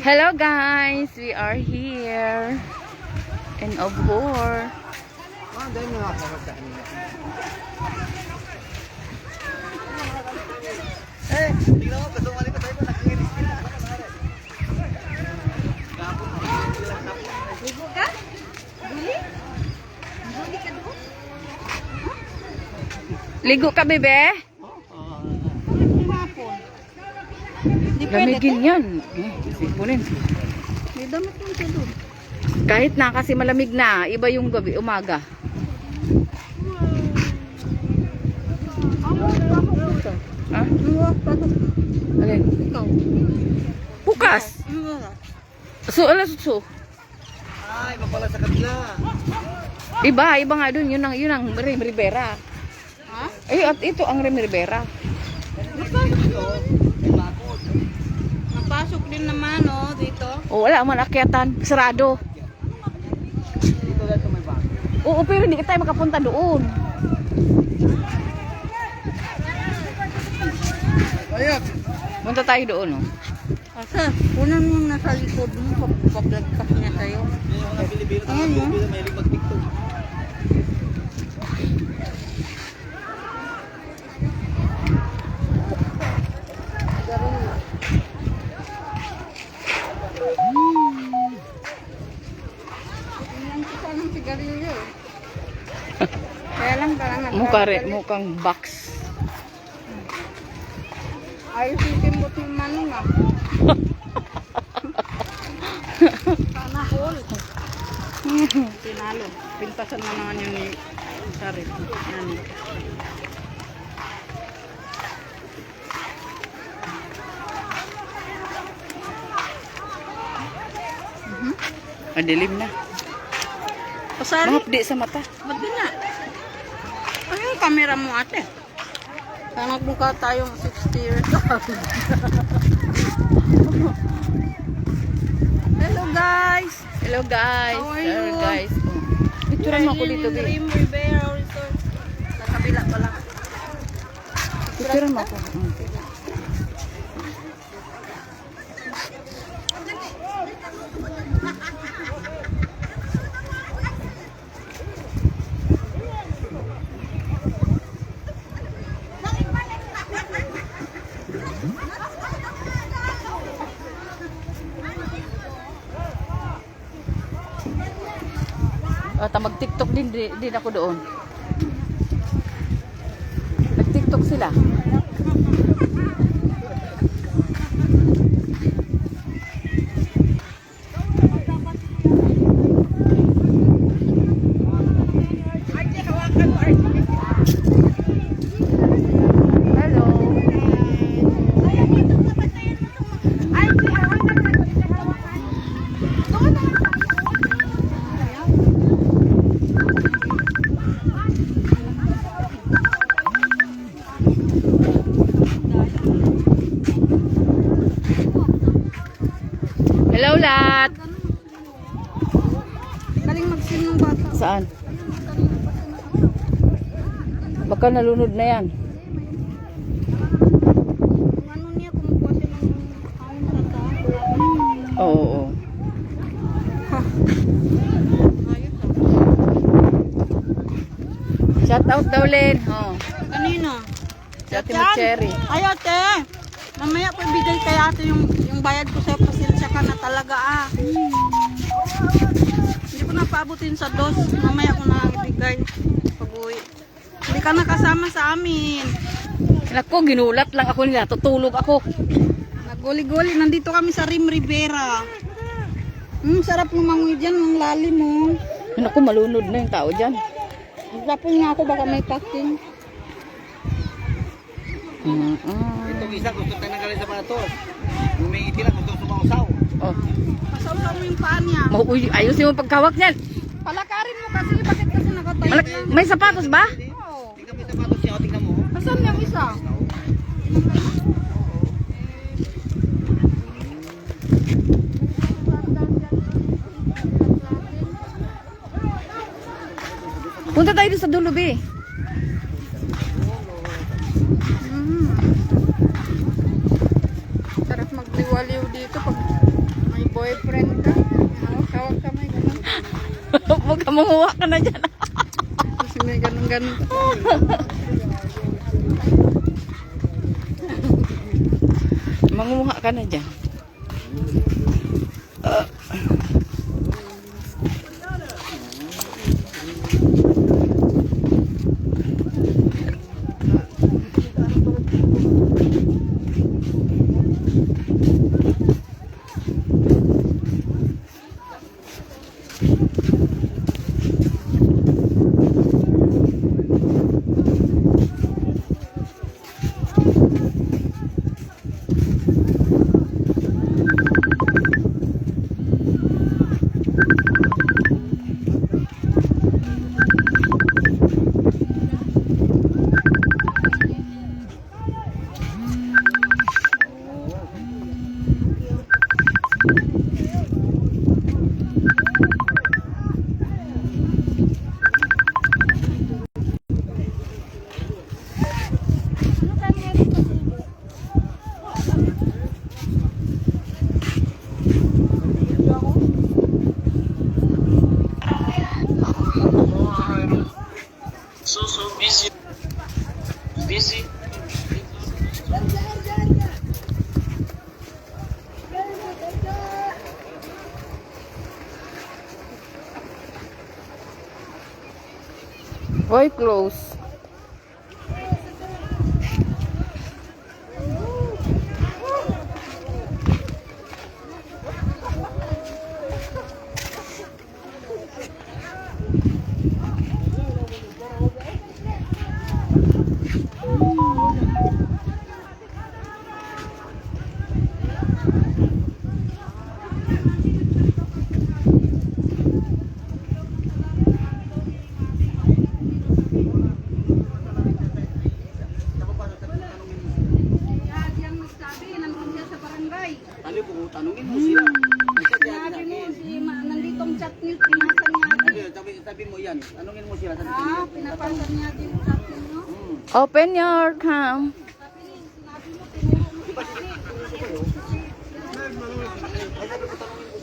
Hello guys, we are here in Obhor. Ligo ka? Guli? Guli ka doon? Ligo ka, bebe? Lamigin yan. Sipunin. May damit mo siya doon. Kahit na kasi malamig na, iba yung gabi, umaga. Ha? Alin? Ikaw. Bukas. So, alas so. Ay, mapala sa kabila. Iba nga dun. Yun ang Rem Rivera. Ha? Eh, at ito ang Rem Rivera. Napasok din naman, oh, dito. O, wala man akyatan. Sarado. Dito dito may bago. Oo, pero hindi tayo makapunta doon. Ayun. Punta tayo doon, oh. Asa, kunan mo nasa likod mo, pablagkas niya sa'yo. May mga Pilipino na Ayan, no? may mag-tiktok. Tingnan ko sa ng sigarilyo. Kaya lang parang Mukhang box. ayos yung timbot ng manong ah. Sana all. Tinalo. Pintasan na naman yun ni Sarip. Yan. Madilim na. Pasari, Mahapdi sa mata. ba't din nga? Ay, yung camera mo ate. Kaya magmukha tayong 60 years old. Hello guys! Hello guys. How are Hello you? guys. Picturean mo ako dito, babe. Dream Rivera Resort. Sa kabila pala. Picturean mo ako. At mag-TikTok din ako doon. Nag-TikTok sila. Hello. Hello lahat. Galing mag-swim ng bata. Saan? Baka nalunod na yan. Kung ano niya, kumukuha siya ng kaon sa taas. Oo, oo. Ayos ah. Shout out daw, Len. Oh. Kanina? Sa Ate Cherry. Ay ate, mamaya ko ibigay kay ate yung bayad ko sa pasensya ka na talaga ah. Hindi ko na paabutin sa dos. Mamaya ko na ibigay pag-uwi. Hindi ka nakasama sa amin. Naku, ginulat lang ako nila. Tutulog ako. Naguli-guli. Nandito kami sa Rim Rivera. Sarap lumangoy dyan. Ang lalim mo. Naku, malunod na yung tao dyan. Magdapon nga ako baka may parking. Itong isa gusto tanggalin sa patos. Umingiti lang gusto sumausaw. Oh. Pasaw-saw mo yung paa niya. Uy, ayusin mo pagkawak niyan. Palakarin mo kasi. Bakit kasi nakatayo? May sapatos ba? Oo. Tingnan mo yung sapatos niya, tingnan mo. Asan yung isa? Punta tayo doon sa dulo, be. Sarap magliwaliw dito pag may boyfriend ka. Ano, kawag ka may ganun. Huwag ka manguha ka na dyan. Kasi may ganun-ganun ka. Manguha ka na dyan. So busy. Busy. Boy, close. Kaya yung nagsabi, nandun siya sa barangay. Ano po, tanungin mo sila. Sinabi mo si nanditong chat niyo, pinasan niya din. Sabi mo yan, tanungin mo sila. Ah, pinapasan niya din yung chat niyo. Open your cam.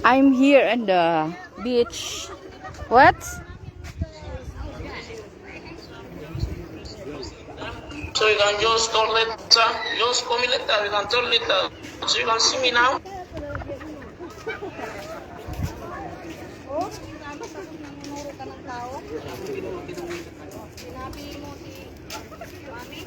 I'm here at the beach. What? So you can just call later. Just call me later. We can talk later. So you can see me now. Oh, tapos nangunuro ka ng tao? Sinabi mo si Mami?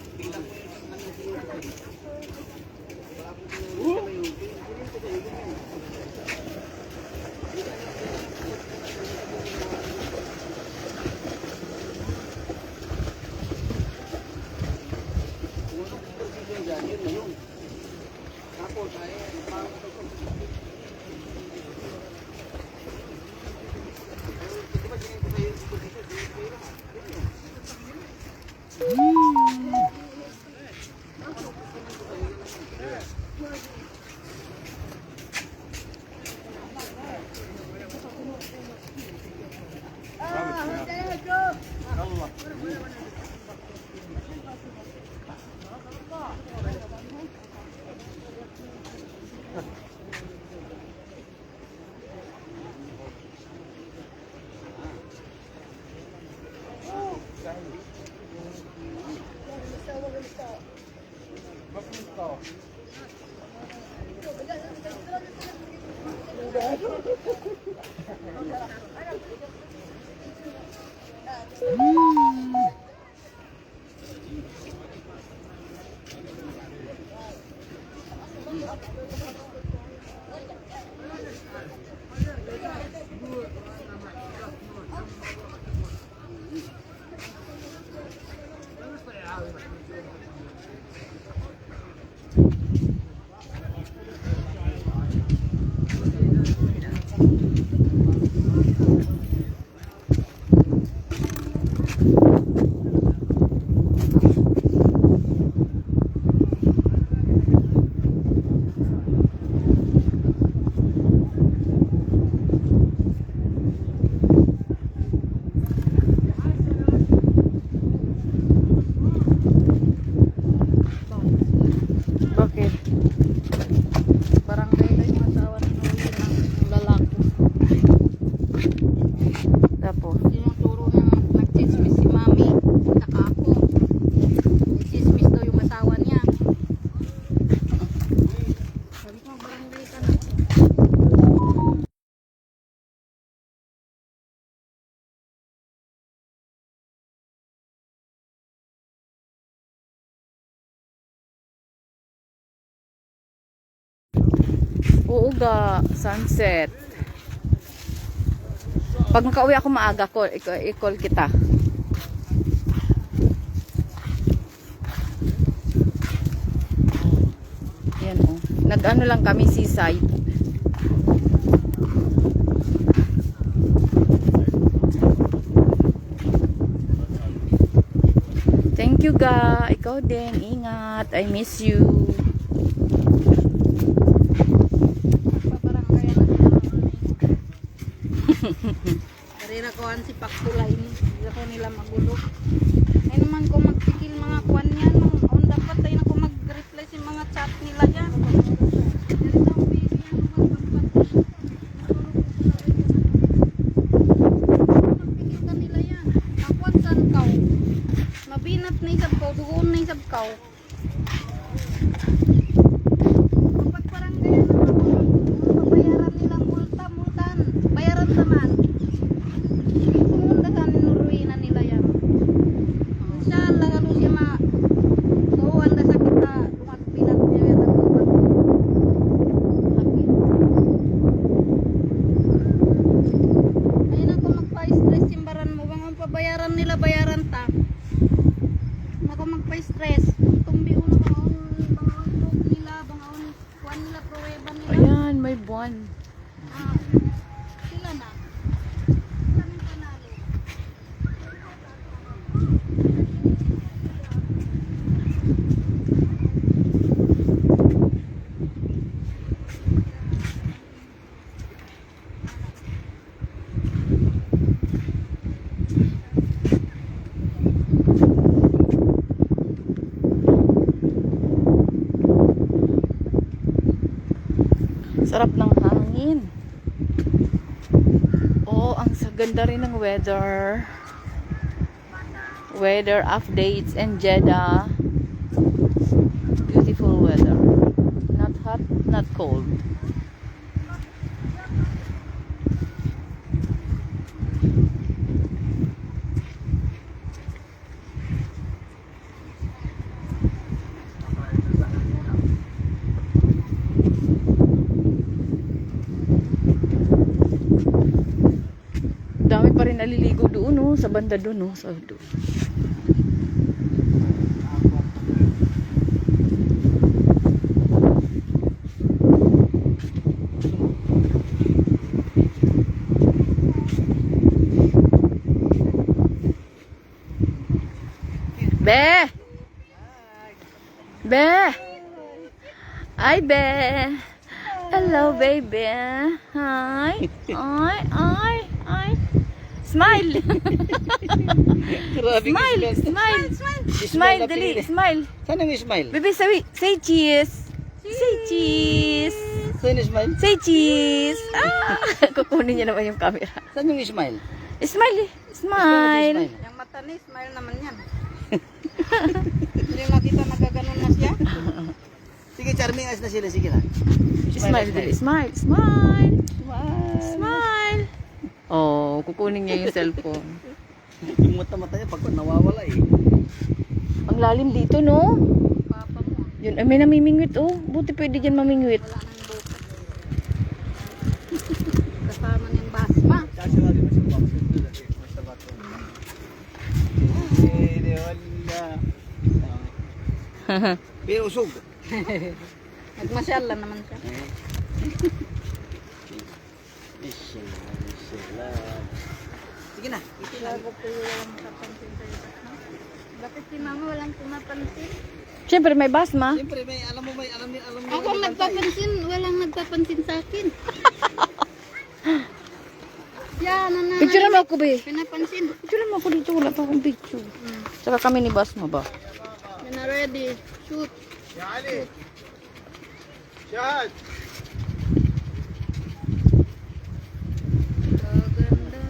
Oo ga, sunset. Pag makauwi ako maaga, i-call kita. Yan oh. Nag-ano lang kami seaside. Thank you ga. Ikaw din. Ingat. I miss you. Karira kuhan si Pakpulay ni. Hindi ko nila magulo. Ay naman ko magpikil mga kuhan yan. On dapat ay na ko mag-reply si mga chat nila yan. Dito ang baby yan. Magpikil ka nila yan. Akuan saan kaw. Mabinat na isab kaw. Dugoon na isab kaw. Kapag parang kaya naman pabayaran nilang multan. Bayaran naman. Tumunda sa ninuruina nila yan. Inshallah kalau siya so anda sa kita lumat pinat niya yan laki. Ayun ako magpa-stress simbaran mo bang ang pabayaran nila bayaran ta. Ako magpa-stress. Tumbi uno bang look nila bang kuan nila pruweba nila. Ayan, may buwan. Sila na. Kami panalo. Sarap ng hangin. Oh, ang ganda rin ng weather. Weather updates in Jeddah. Beautiful weather. Not hot, not cold. Dami pa rin naliligo doon, oh, sa banda doon, oh, sa doon. Be! Be! Ay, Be! Hello, baby. Hi. Ay. Smile. Grabe Smile. ka Smile. Smile Smile, na dali. pinili. Smile. Saan yung smile? Baby, say cheese. Say cheese. Saan yung smile? Say cheese. Ah, kukunin niya naman yung camera. Saan yung smile? Smile. Smile. Yung mata ni smile naman yan. Hindi makita nagaganon na siya. Sige, charming as na sila. Sige na. Smile, dali. Smile. Smile. Smile. Oh, kukunin niya yung cellphone. Yung mata-mata niya pag nawawala eh. Ang lalim dito, no? Papa mo. Yun, ay, may namimingwit, oh. Buti pwede dyan mamingwit. Wala nang buka. Kasama niyang basma. Pero usog. Nagmasyal lang naman siya. Sige na. Bakit kayo walang makapansin sa'yo? Bakit si mama walang pumapansin? Siyempre, may basma. Siyempre, may alam mo. Ako ang nagpapansin, walang nagpapansin sa akin. Yan, nanay. Picture mo ako, be. Pinapansin. Picture mo ako dito. Wala pa akong picture. Saka kami ni basma ba? Yan na ready. Shoot. Shot! Ganda.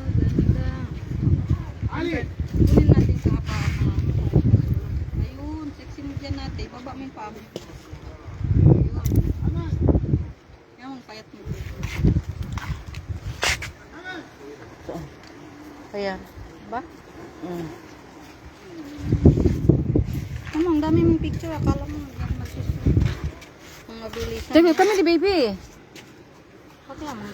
Ali! Kunin natin sa apa-apa. Ayun, sexy mo dyan natin. Baba mo yung pabo. Ayun. Yan, ang payat mo. Kaya. Ba? Mm. Ang dami mong picture. Akala mo magsusunod. Ang mabilisan. Teka, kami ni baby. ang